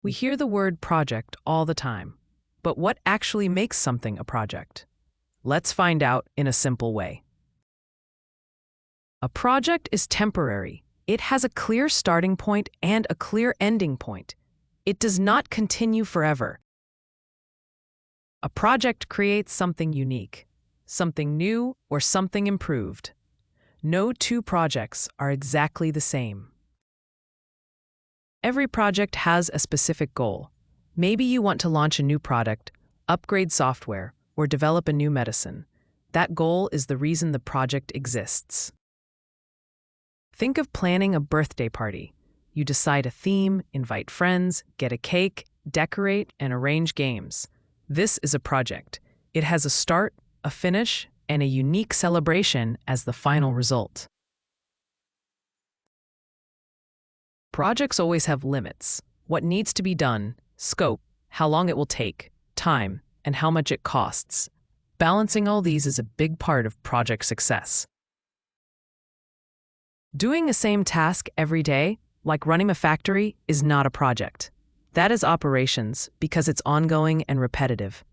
We hear the word project all the time, but what actually makes something a project? Let's find out in a simple way. A project is temporary. It has a clear starting point and a clear ending point. It does not continue forever. A project creates something unique, something new, or something improved. No two projects are exactly the same. Every project has a specific goal. Maybe you want to launch a new product, upgrade software, or develop a new medicine. That goal is the reason the project exists. Think of planning a birthday party. You decide a theme, invite friends, get a cake, decorate, and arrange games. This is a project. It has a start, a finish, and a unique celebration as the final result. Projects always have limits: what needs to be done, scope, how long it will take, time, and how much it costs. Balancing all these is a big part of project success. Doing the same task every day, like running a factory, is not a project. That is operations because it's ongoing and repetitive.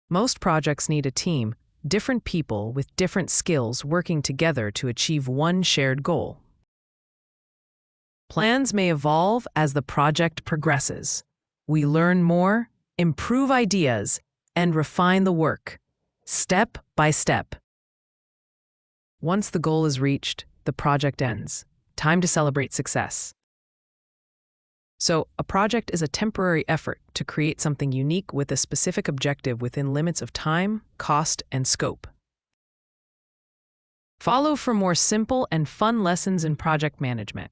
Most projects need a team, different people with different skills working together to achieve one shared goal. Plans may evolve as the project progresses. We learn more, improve ideas, and refine the work, step by step. Once the goal is reached, the project ends. Time to celebrate success. So, a project is a temporary effort to create something unique with a specific objective within limits of time, cost, and scope. Follow for more simple and fun lessons in project management.